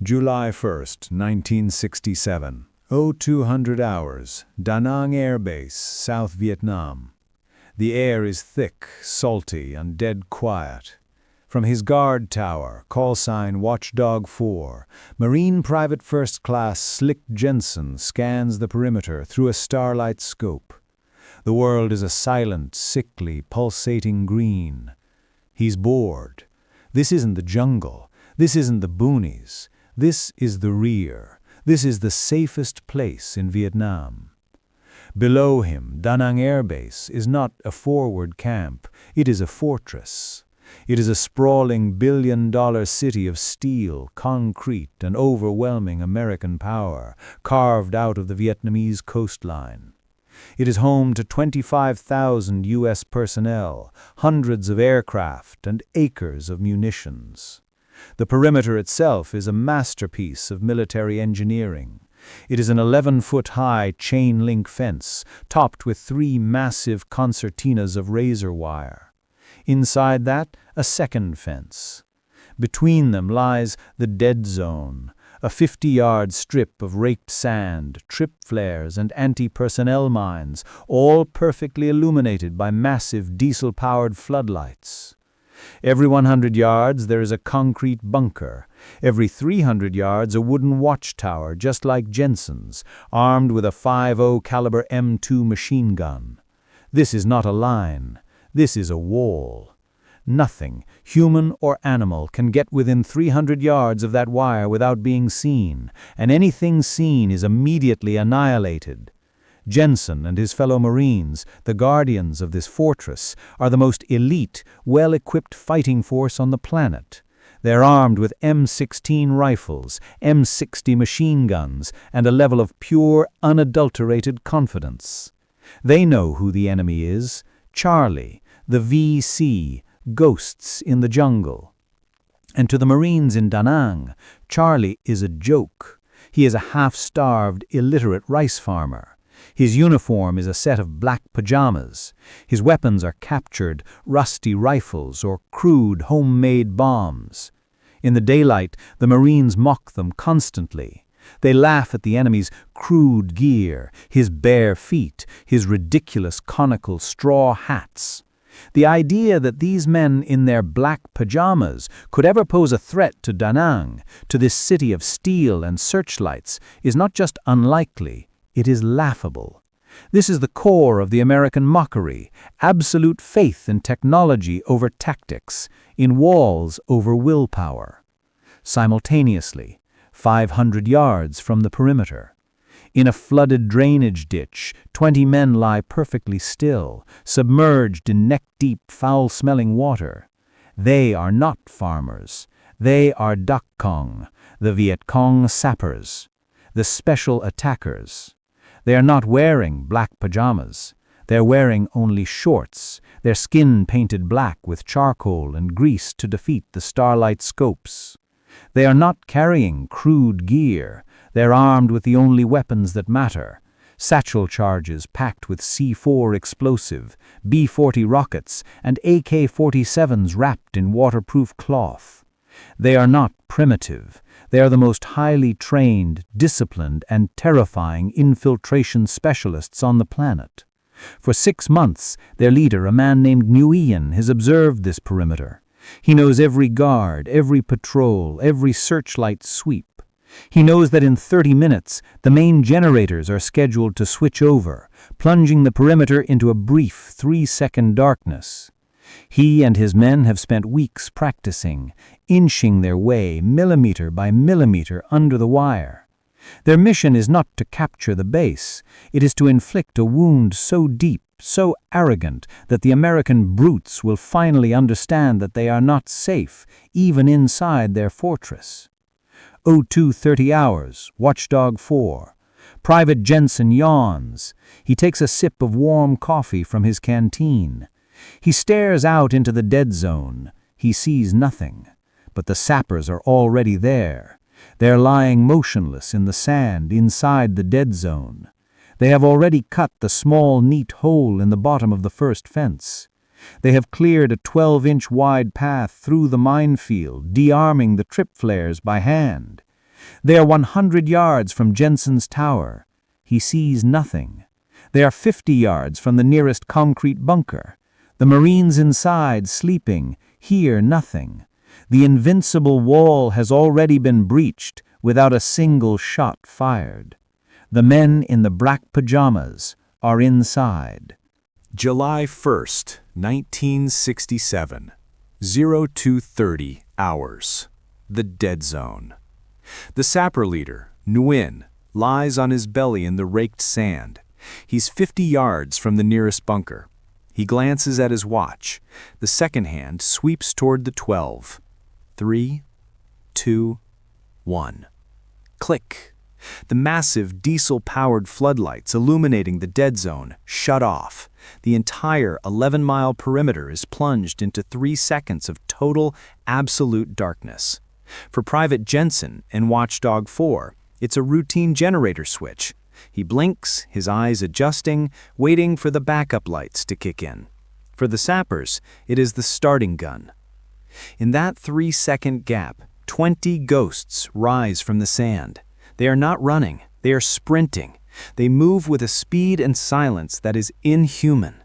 July 1st, 1967. 0200 hours. Da Nang Air Base, South Vietnam. The air is thick, salty, and dead quiet. From his guard tower, call sign Watchdog 4, Marine Private First Class Slick Jensen scans the perimeter through a starlight scope. The world is a silent, sickly, pulsating green. He's bored. This isn't the jungle. This isn't the boonies. This is the rear. This is the safest place in Vietnam. Below him, Da Nang Air Base is not a forward camp. It is a fortress. It is a sprawling billion-dollar city of steel, concrete, and overwhelming American power, carved out of the Vietnamese coastline. It is home to 25,000 U.S. personnel, hundreds of aircraft, and acres of munitions. The perimeter itself is a masterpiece of military engineering. It is an 11-foot-high chain-link fence, topped with 3 massive concertinas of razor wire. Inside that, a second fence. Between them lies the dead zone, a 50-yard strip of raked sand, trip flares, and anti-personnel mines, all perfectly illuminated by massive diesel-powered floodlights. Every 100 yards there is a concrete bunker. Every 300 yards a wooden watchtower just like Jensen's, armed with a .50 caliber M2 machine gun. This is not a line. This is a wall. Nothing, human or animal, can get within 300 yards of that wire without being seen, and anything seen is immediately annihilated. Jensen and his fellow Marines, the guardians of this fortress, are the most elite, well-equipped fighting force on the planet. They're armed with M16 rifles, M60 machine guns, and a level of pure, unadulterated confidence. They know who the enemy is. Charlie, the VC, ghosts in the jungle. And to the Marines in Da Nang, Charlie is a joke. He is a half-starved, illiterate rice farmer. His uniform is a set of black pajamas. His weapons are captured, rusty rifles or crude, homemade bombs. In the daylight, the Marines mock them constantly. They laugh at the enemy's crude gear, his bare feet, his ridiculous conical straw hats. The idea that these men in their black pajamas could ever pose a threat to Da Nang, to this city of steel and searchlights, is not just unlikely, it is laughable. This is the core of the American mockery, absolute faith in technology over tactics, in walls over willpower. Simultaneously, 500 yards from the perimeter, in a flooded drainage ditch, 20 men lie perfectly still, submerged in neck-deep, foul-smelling water. They are not farmers. They are Dac Cong, the Viet Cong Sappers, the special attackers. They are not wearing black pajamas. They're wearing only shorts, their skin painted black with charcoal and grease to defeat the starlight scopes. They are not carrying crude gear. They're armed with the only weapons that matter, satchel charges packed with C4 explosive, B-40 rockets, and AK-47s wrapped in waterproof cloth. They are not primitive. They are the most highly trained, disciplined, and terrifying infiltration specialists on the planet. For 6 months, their leader, a man named Nguyen, has observed this perimeter. He knows every guard, every patrol, every searchlight sweep. He knows that in 30 minutes, the main generators are scheduled to switch over, plunging the perimeter into a brief 3-second darkness. He and his men have spent weeks practicing, inching their way millimeter by millimeter under the wire. Their mission is not to capture the base. It is to inflict a wound so deep, so arrogant, that the American brutes will finally understand that they are not safe, even inside their fortress. 02:30 hours, Watchdog 4. Private Jensen yawns. He takes a sip of warm coffee from his canteen. He stares out into the dead zone. He sees nothing. But the sappers are already there. They're lying motionless in the sand inside the dead zone. They have already cut the small, neat hole in the bottom of the first fence. They have cleared a 12-inch wide path through the minefield, de-arming the trip flares by hand. They are 100 yards from Jensen's tower. He sees nothing. They are 50 yards from the nearest concrete bunker. The Marines inside, sleeping, hear nothing. The invincible wall has already been breached without a single shot fired. The men in the black pajamas are inside. July 1st, 1967, 02:30 hours. The dead zone. The sapper leader, Nguyen, lies on his belly in the raked sand. He's 50 yards from the nearest bunker. He glances at his watch. The second hand sweeps toward the 12. 3, 2, 1. Click. The massive diesel-powered floodlights illuminating the dead zone shut off. The entire 11-mile perimeter is plunged into 3 seconds of total, absolute darkness. For Private Jensen in Watchdog 4, it's a routine generator switch. He blinks, his eyes adjusting, waiting for the backup lights to kick in. For the sappers, it is the starting gun. In that 3-second gap, 20 ghosts rise from the sand. They are not running, they are sprinting. They move with a speed and silence that is inhuman.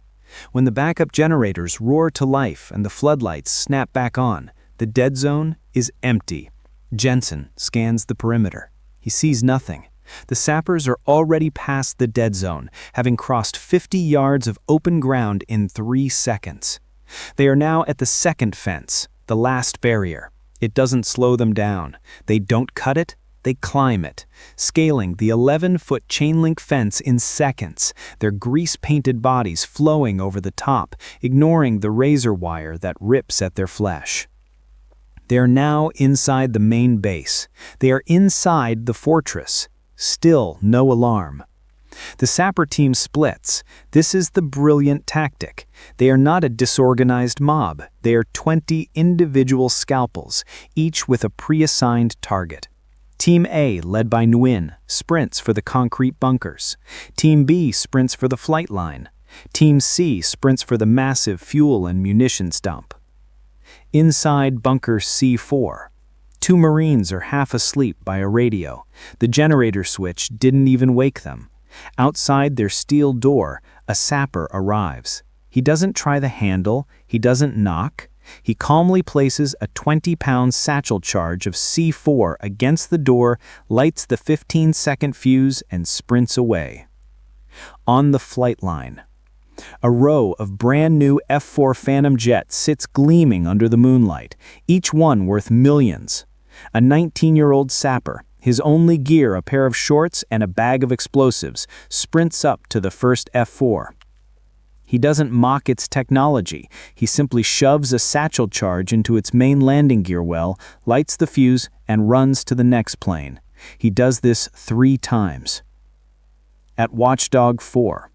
When the backup generators roar to life and the floodlights snap back on, the dead zone is empty. Jensen scans the perimeter. He sees nothing. The sappers are already past the dead zone, having crossed 50 yards of open ground in 3 seconds. They are now at the second fence, the last barrier. It doesn't slow them down. They don't cut it, they climb it, scaling the 11-foot chain-link fence in seconds, their grease-painted bodies flowing over the top, ignoring the razor wire that rips at their flesh. They are now inside the main base. They are inside the fortress. Still no alarm. The sapper team splits. This is the brilliant tactic. They are not a disorganized mob. They are 20 individual scalpels, each with a pre-assigned target. Team A, led by Nguyen, sprints for the concrete bunkers. Team B sprints for the flight line. Team C sprints for the massive fuel and munitions dump. Inside bunker C4, 2 Marines are half asleep by a radio. The generator switch didn't even wake them. Outside their steel door, a sapper arrives. He doesn't try the handle, he doesn't knock. He calmly places a 20-pound satchel charge of C4 against the door, lights the 15-second fuse, and sprints away. On the flight line, a row of brand-new F-4 Phantom jets sits gleaming under the moonlight, each one worth millions. A 19-year-old sapper, his only gear a pair of shorts and a bag of explosives, sprints up to the first F-4. He doesn't mock its technology. He simply shoves a satchel charge into its main landing gear well, lights the fuse, and runs to the next plane. He does this 3 times. At Watchdog 4,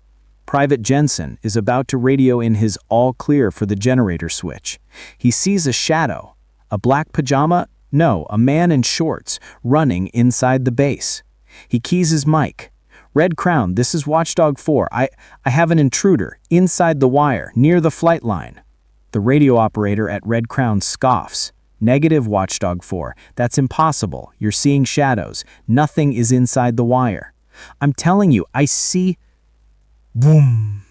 Private Jensen is about to radio in his all clear for the generator switch. He sees a shadow, a black pajama, no, a man in shorts, running inside the base. He keys his mic. Red Crown, this is Watchdog 4. I have an intruder inside the wire, near the flight line. The radio operator at Red Crown scoffs. Negative, Watchdog 4. That's impossible. You're seeing shadows. Nothing is inside the wire. I'm telling you, I see... Boom.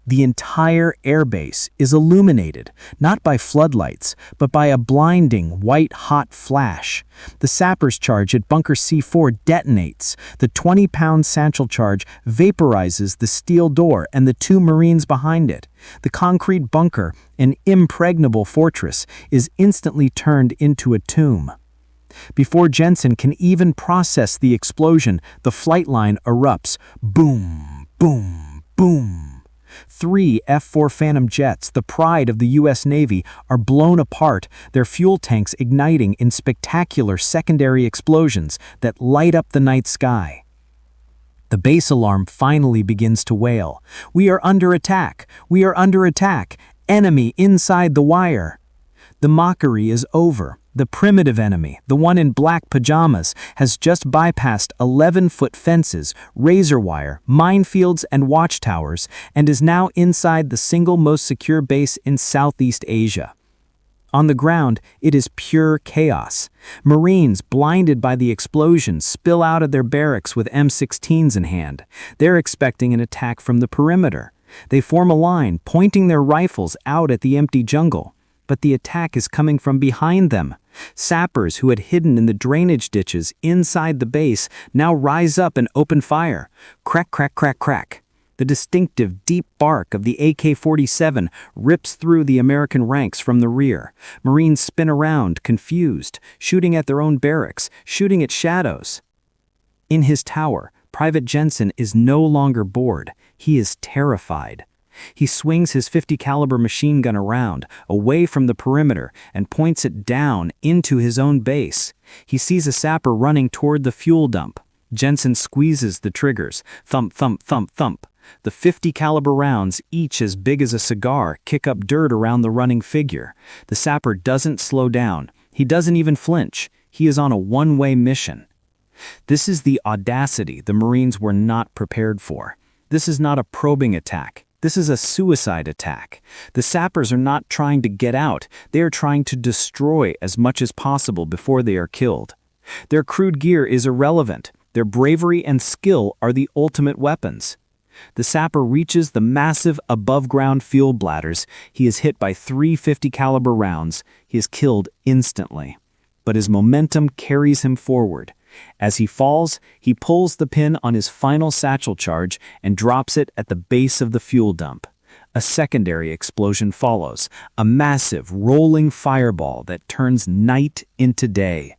The entire airbase is illuminated, not by floodlights, but by a blinding, white-hot flash. The sapper's charge at Bunker C4 detonates. The 20-pound satchel charge vaporizes the steel door and the 2 Marines behind it. The concrete bunker, an impregnable fortress, is instantly turned into a tomb. Before Jensen can even process the explosion, the flight line erupts. Boom, boom, boom. 3 F-4 Phantom jets, the pride of the U.S. Navy, are blown apart, their fuel tanks igniting in spectacular secondary explosions that light up the night sky. The base alarm finally begins to wail. We are under attack! We are under attack! Enemy inside the wire! The mockery is over. The primitive enemy, the one in black pajamas, has just bypassed 11-foot fences, razor wire, minefields, and watchtowers, and is now inside the single most secure base in Southeast Asia. On the ground, it is pure chaos. Marines, blinded by the explosion, spill out of their barracks with M16s in hand. They're expecting an attack from the perimeter. They form a line, pointing their rifles out at the empty jungle. But the attack is coming from behind them. Sappers who had hidden in the drainage ditches inside the base now rise up and open fire. Crack, crack, crack, crack. The distinctive deep bark of the AK-47 rips through the American ranks from the rear. Marines spin around, confused, shooting at their own barracks, shooting at shadows. In his tower, Private Jensen is no longer bored. He is terrified. He swings his .50 caliber machine gun around, away from the perimeter, and points it down into his own base. He sees a sapper running toward the fuel dump. Jensen squeezes the triggers. Thump, thump, thump, thump. The .50 caliber rounds, each as big as a cigar, kick up dirt around the running figure. The sapper doesn't slow down. He doesn't even flinch. He is on a one-way mission. This is the audacity the Marines were not prepared for. This is not a probing attack. This is a suicide attack. The sappers are not trying to get out. They are trying to destroy as much as possible before they are killed. Their crude gear is irrelevant. Their bravery and skill are the ultimate weapons. The sapper reaches the massive above-ground fuel bladders. He is hit by 350 caliber rounds. He is killed instantly. But his momentum carries him forward. As he falls, he pulls the pin on his final satchel charge and drops it at the base of the fuel dump. A secondary explosion follows, a massive rolling fireball that turns night into day.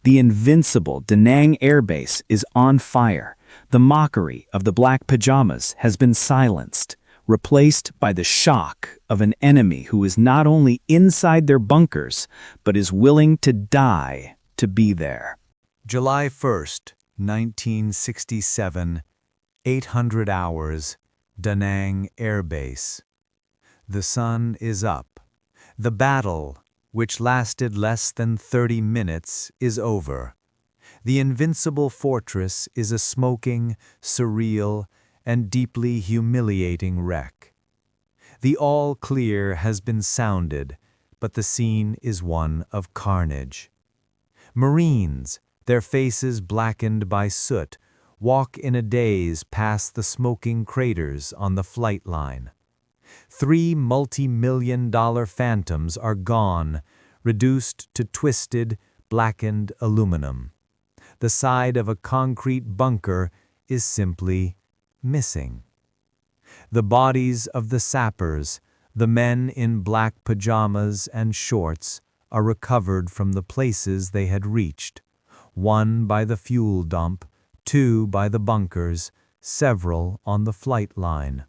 The invincible Da Nang Air Base is on fire. The mockery of the Black Pajamas has been silenced, replaced by the shock of an enemy who is not only inside their bunkers, but is willing to die to be there. July 1st, 1967, 800 hours, Da Nang Air Base. The sun is up. The battle, which lasted less than 30 minutes, is over. The invincible fortress is a smoking, surreal, and deeply humiliating wreck. The all clear has been sounded, but the scene is one of carnage. Marines, their faces blackened by soot, walk in a daze past the smoking craters on the flight line. 3 multi-million-dollar Phantoms are gone, reduced to twisted, blackened aluminum. The side of a concrete bunker is simply missing. The bodies of the sappers, the men in black pajamas and shorts, are recovered from the places they had reached. 1 by the fuel dump, 2 by the bunkers, several on the flight line.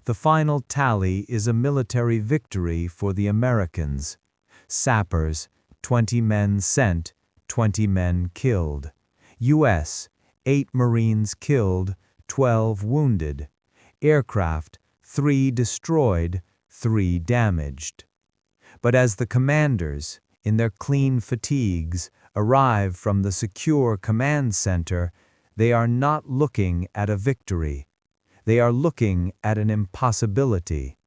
The final tally is a military victory for the Americans. Sappers, 20 men sent, 20 men killed. U.S., 8 Marines killed, 12 wounded. Aircraft, 3 destroyed, 3 damaged. But as the commanders, in their clean fatigues, arrive from the secure command center, they are not looking at a victory. They are looking at an impossibility.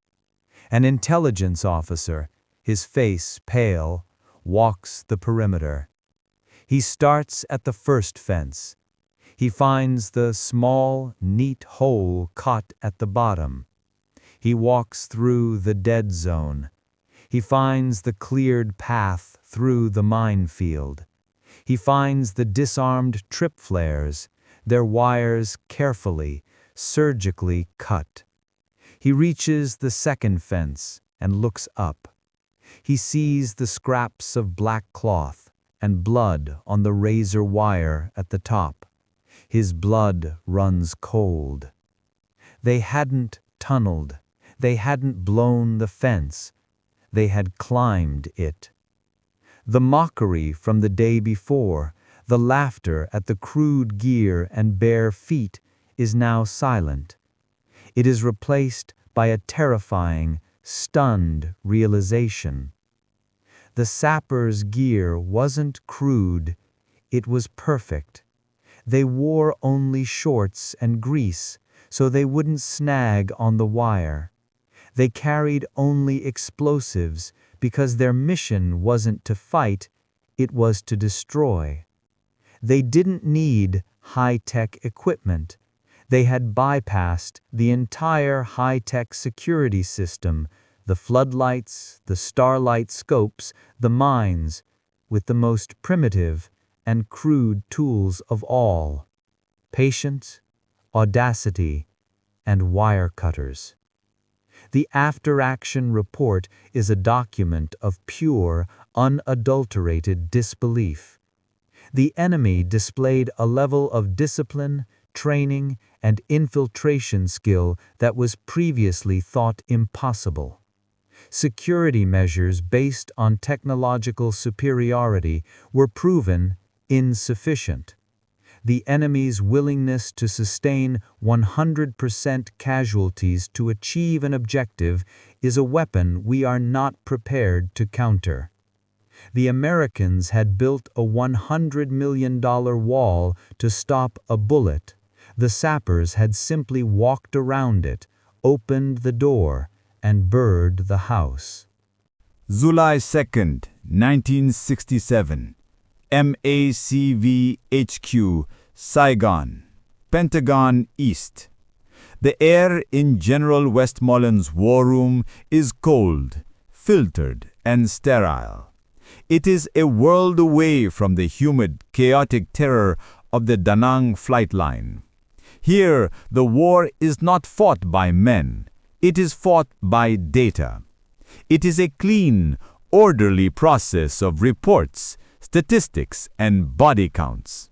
An intelligence officer, his face pale, walks the perimeter. He starts at the first fence. He finds the small, neat hole cut at the bottom. He walks through the dead zone. He finds the cleared path through the minefield. He finds the disarmed trip flares, their wires carefully, surgically cut. He reaches the second fence and looks up. He sees the scraps of black cloth and blood on the razor wire at the top. His blood runs cold. They hadn't tunneled. They hadn't blown the fence. They had climbed it. The mockery from the day before, the laughter at the crude gear and bare feet, is now silent. It is replaced by a terrifying, stunned realization. The sappers' gear wasn't crude, it was perfect. They wore only shorts and grease, so they wouldn't snag on the wire. They carried only explosives because their mission wasn't to fight, it was to destroy. They didn't need high-tech equipment. They had bypassed the entire high-tech security system, the floodlights, the starlight scopes, the mines, with the most primitive and crude tools of all: patience, audacity, and wire cutters. The after-action report is a document of pure, unadulterated disbelief. The enemy displayed a level of discipline, training, and infiltration skill that was previously thought impossible. Security measures based on technological superiority were proven insufficient. The enemy's willingness to sustain 100% casualties to achieve an objective is a weapon we are not prepared to counter. The Americans had built a $100 million wall to stop a bullet. The sappers had simply walked around it, opened the door, and burred the house. July 2nd, 1967. MACV HQ, Saigon, Pentagon East. The air in General Westmoreland's war room is cold, filtered, and sterile. It is a world away from the humid, chaotic terror of the Da Nang flight line. Here, the war is not fought by men. It is fought by data. It is a clean, orderly process of reports, statistics, and body counts.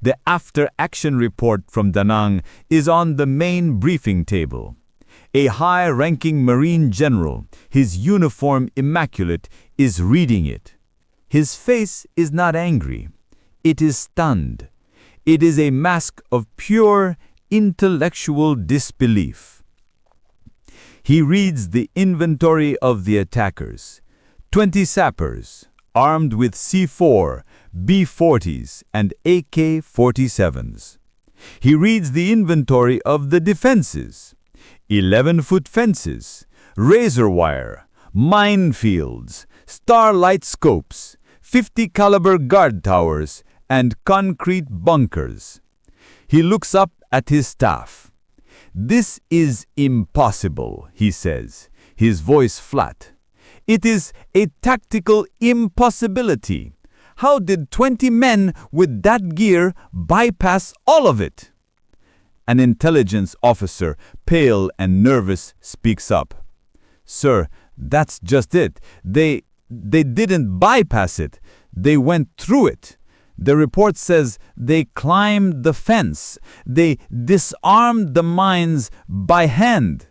The after-action report from Da Nang is on the main briefing table. A high-ranking Marine general, his uniform immaculate, is reading it. His face is not angry. It is stunned. It is a mask of pure, intellectual disbelief. He reads the inventory of the attackers. 20 sappers, armed with C4, B-40s, and AK-47s. He reads the inventory of the defenses. 11-foot fences, razor wire, minefields, starlight scopes, 50-caliber guard towers, and concrete bunkers. He looks up at his staff. "This is impossible," he says, his voice flat. "It is a tactical impossibility. How did 20 men with that gear bypass all of it?" An intelligence officer, pale and nervous, speaks up. "Sir, that's just it. They didn't bypass it. They went through it. The report says they climbed the fence. They disarmed the mines by hand."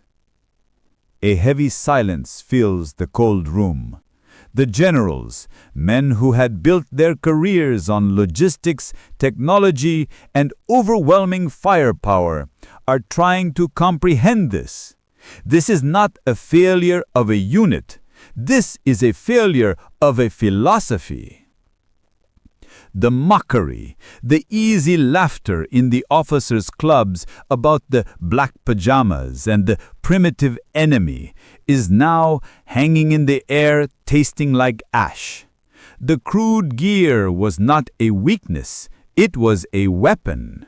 A heavy silence fills the cold room. The generals, men who had built their careers on logistics, technology, and overwhelming firepower, are trying to comprehend this. This is not a failure of a unit. This is a failure of a philosophy. The mockery, the easy laughter in the officers' clubs about the black pajamas and the primitive enemy is now hanging in the air, tasting like ash. The crude gear was not a weakness, it was a weapon.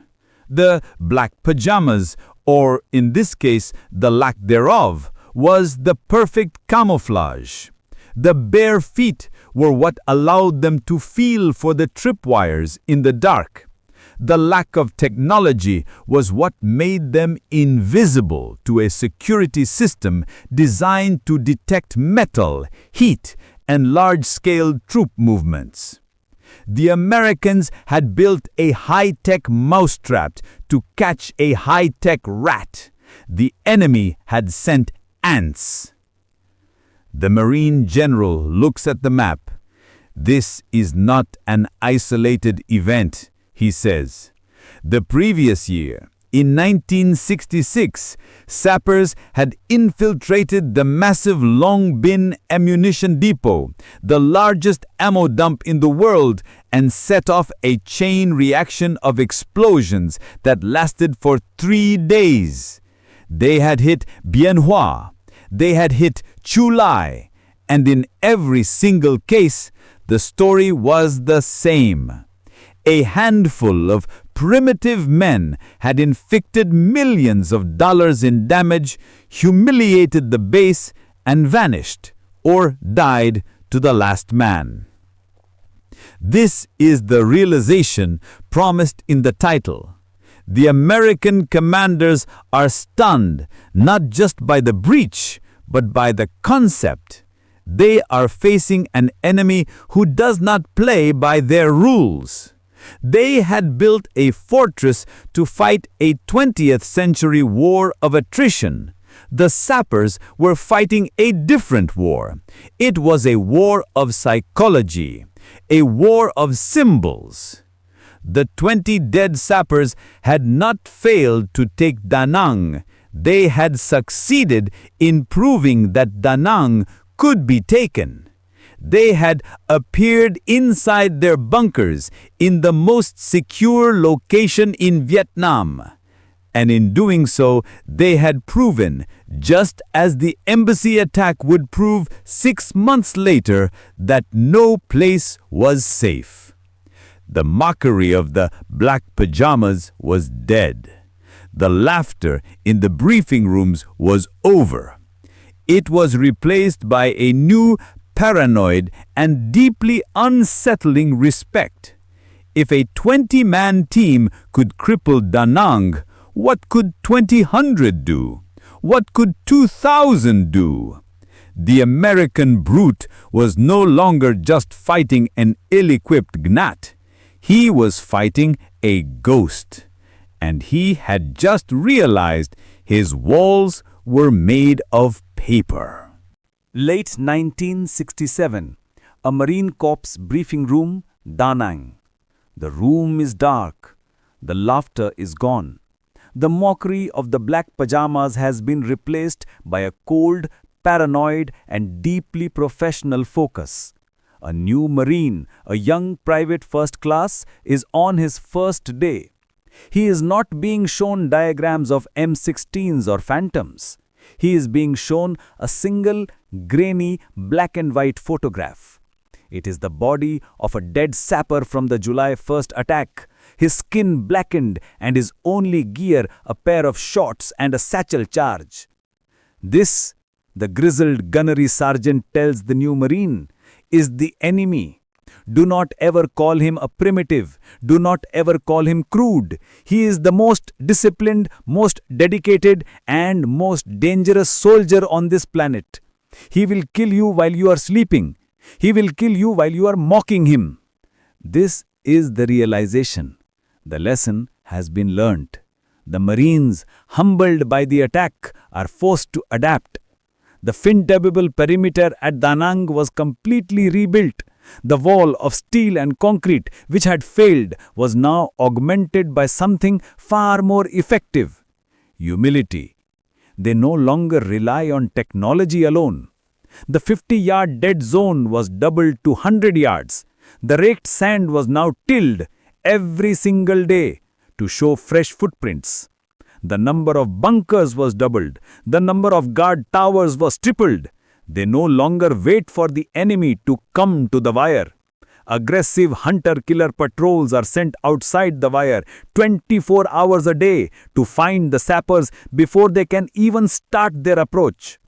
The black pajamas, or in this case, the lack thereof, was the perfect camouflage. The bare feet were what allowed them to feel for the tripwires in the dark. The lack of technology was what made them invisible to a security system designed to detect metal, heat, and large-scale troop movements. The Americans had built a high-tech mousetrap to catch a high-tech rat. The enemy had sent ants. The Marine general looks at the map. "This is not an isolated event," he says. The previous year, in 1966, sappers had infiltrated the massive Long Binh ammunition depot, the largest ammo dump in the world, and set off a chain reaction of explosions that lasted for 3 days. They had hit Bien Hoa. They had hit Chu Lai, And in every single case, the story was the same. A handful of primitive men had inflicted millions of dollars in damage, humiliated the base, and vanished, or died to the last man. This is the realization promised in the title. The American commanders are stunned not just by the breach, but by the concept. They are facing an enemy who does not play by their rules. They had built a fortress to fight a 20th century war of attrition. The sappers were fighting a different war. It was a war of psychology, a war of symbols. The 20 dead sappers had not failed to take Da Nang. They had succeeded in proving that Da Nang could be taken. They had appeared inside their bunkers in the most secure location in Vietnam. And in doing so, they had proven, just as the embassy attack would prove 6 months later, that no place was safe. The mockery of the black pajamas was dead. The laughter in the briefing rooms was over. It was replaced by a new, paranoid, and deeply unsettling respect. If a 20-man team could cripple Da Nang, what could 2,000 do? What could 2,000 do? The American brute was no longer just fighting an ill-equipped gnat. He was fighting a ghost. And he had just realized his walls were made of paper. Late 1967, a Marine Corps briefing room, Da Nang. The room is dark. The laughter is gone. The mockery of the black pajamas has been replaced by a cold, paranoid, and deeply professional focus. A new Marine, a young private first class, is on his first day. He is not being shown diagrams of M16s or Phantoms. He is being shown a single, grainy, black and white photograph. It is the body of a dead sapper from the July 1st attack, his skin blackened and his only gear a pair of shorts and a satchel charge. This, the grizzled gunnery sergeant tells the new Marine, is the enemy. Do not ever call him a primitive. Do not ever call him crude. He is the most disciplined, most dedicated, and most dangerous soldier on this planet. He will kill you while you are sleeping. He will kill you while you are mocking him. This is the realization. The lesson has been learnt. The Marines, humbled by the attack, are forced to adapt. The fin-tappable perimeter at Da Nang was completely rebuilt. The wall of steel and concrete, which had failed, was now augmented by something far more effective: humility. They no longer rely on technology alone. The 50-yard dead zone was doubled to 100 yards. The raked sand was now tilled every single day to show fresh footprints. The number of bunkers was doubled. The number of guard towers was tripled. They no longer wait for the enemy to come to the wire. Aggressive hunter-killer patrols are sent outside the wire 24 hours a day to find the sappers before they can even start their approach.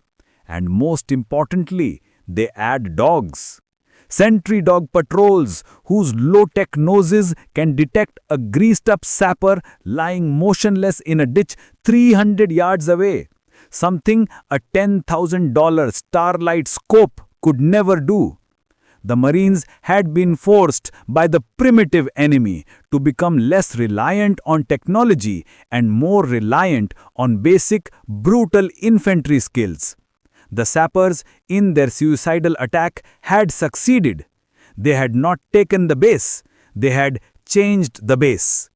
And most importantly, they add dogs. Sentry dog patrols whose low-tech noses can detect a greased-up sapper lying motionless in a ditch 300 yards away. Something a $10,000 Starlight scope could never do. The Marines had been forced by the primitive enemy to become less reliant on technology and more reliant on basic, brutal infantry skills. The sappers, in their suicidal attack, had succeeded. They had not taken the base. They had changed the base.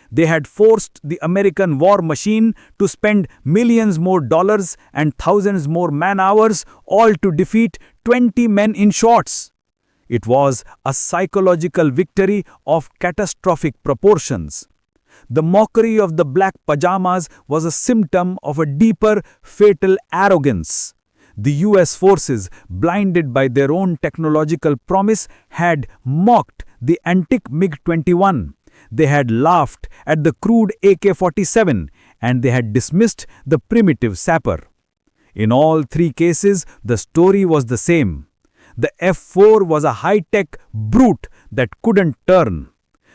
They had forced the American war machine to spend millions more dollars and thousands more man-hours, all to defeat 20 men in shorts. It was a psychological victory of catastrophic proportions. The mockery of the black pajamas was a symptom of a deeper, fatal arrogance. The US forces, blinded by their own technological promise, had mocked the antique MiG-21. They had laughed at the crude AK-47, and they had dismissed the primitive sapper. In all three cases, the story was the same. The F-4 was a high-tech brute that couldn't turn.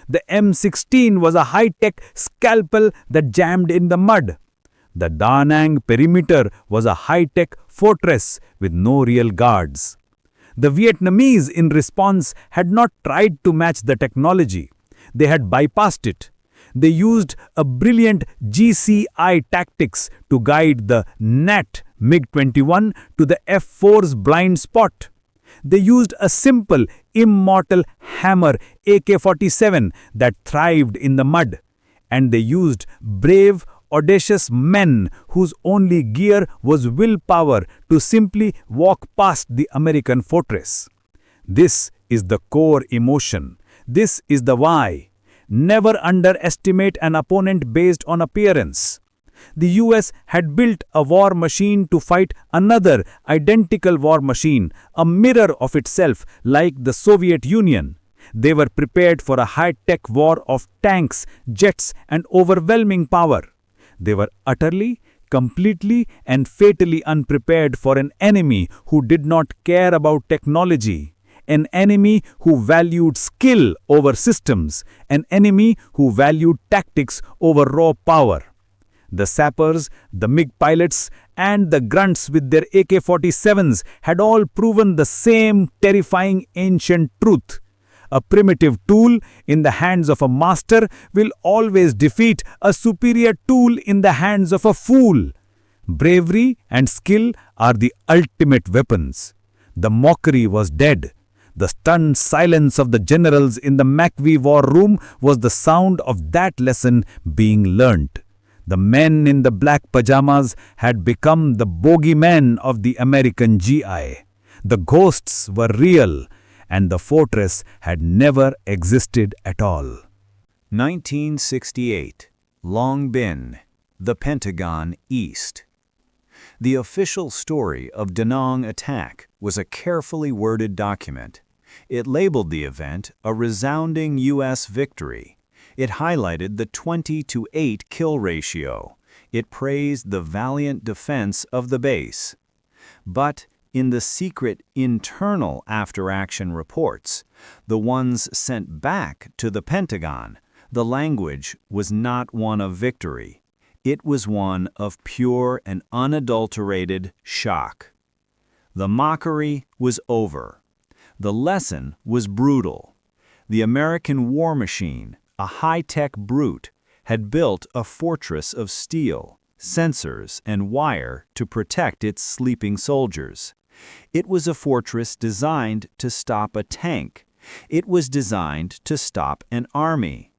The M16 was a high-tech scalpel that jammed in the mud. The Da Nang perimeter was a high-tech fortress with no real guards. The Vietnamese, in response, had not tried to match the technology. They had bypassed it. They used a brilliant GCI tactics to guide the NAT MiG-21 to the F-4's blind spot. They used a simple, immortal hammer AK-47 that thrived in the mud. And they used brave, audacious men whose only gear was willpower to simply walk past the American fortress. This is the core emotion. This is the why. Never underestimate an opponent based on appearance. The US had built a war machine to fight another identical war machine, a mirror of itself like the Soviet Union. They were prepared for a high-tech war of tanks, jets, and overwhelming power. They were utterly, completely, and fatally unprepared for an enemy who did not care about technology, an enemy who valued skill over systems, an enemy who valued tactics over raw power. The sappers, the MiG pilots, and the grunts with their AK-47s had all proven the same terrifying ancient truth. A primitive tool in the hands of a master will always defeat a superior tool in the hands of a fool. Bravery and skill are the ultimate weapons. The mockery was dead. The stunned silence of the generals in the McVie war room was the sound of that lesson being learnt. The men in the black pajamas had become the bogeymen of the American GI. The ghosts were real, and the fortress had never existed at all. 1968. Long Binh, the Pentagon East. The official story of Da Nang attack was a carefully worded document. It labeled the event a resounding U.S. victory. It highlighted the 20-to-8 kill ratio. It praised the valiant defense of the base. But in the secret internal after-action reports, the ones sent back to the Pentagon, the language was not one of victory. It was one of pure and unadulterated shock. The mockery was over. The lesson was brutal. The American war machine, a high-tech brute, had built a fortress of steel, sensors, and wire to protect its sleeping soldiers. It was a fortress designed to stop a tank. It was designed to stop an army.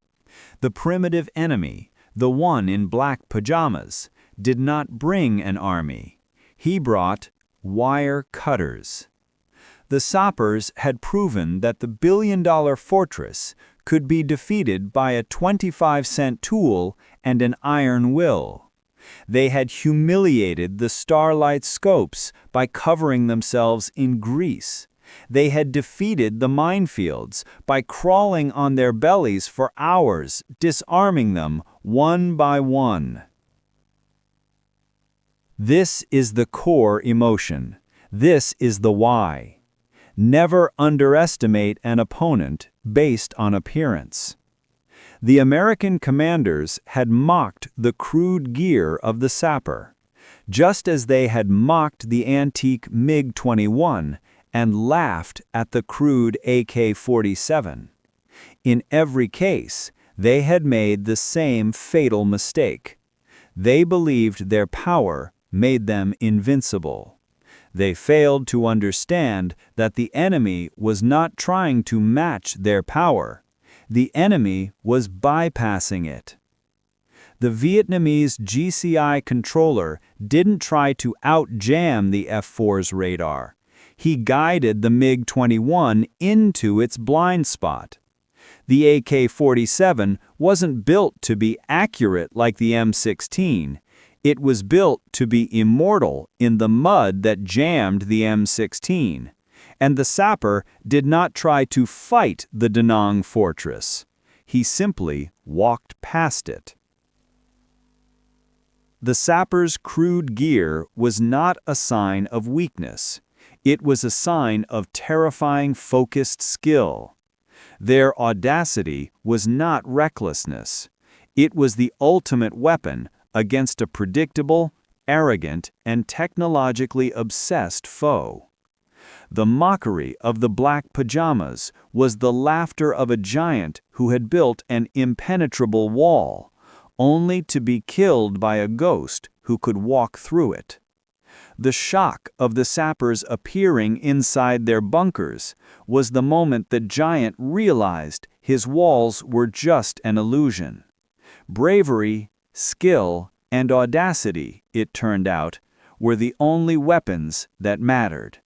The primitive enemy, the one in black pajamas, did not bring an army. He brought wire cutters. The sappers had proven that the billion-dollar fortress could be defeated by a 25-cent tool and an iron will. They had humiliated the starlight scopes by covering themselves in grease. They had defeated the minefields by crawling on their bellies for hours, disarming them one by one. This is the core emotion. This is the why. Never underestimate an opponent based on appearance. The American commanders had mocked the crude gear of the sapper, just as they had mocked the antique MiG-21 and laughed at the crude AK-47. In every case, they had made the same fatal mistake. They believed their power made them invincible. They failed to understand that the enemy was not trying to match their power. The enemy was bypassing it. The Vietnamese GCI controller didn't try to out-jam the F-4's radar. He guided the MiG-21 into its blind spot. The AK-47 wasn't built to be accurate like the M16. It was built to be immortal in the mud that jammed the M16, and the sapper did not try to fight the Da Nang fortress. He simply walked past it. The sapper's crude gear was not a sign of weakness. It was a sign of terrifying focused skill. Their audacity was not recklessness. It was the ultimate weapon against a predictable, arrogant, and technologically obsessed foe. The mockery of the black pajamas was the laughter of a giant who had built an impenetrable wall, only to be killed by a ghost who could walk through it. The shock of the sappers appearing inside their bunkers was the moment the giant realized his walls were just an illusion. Bravery, skill, and audacity, it turned out, were the only weapons that mattered.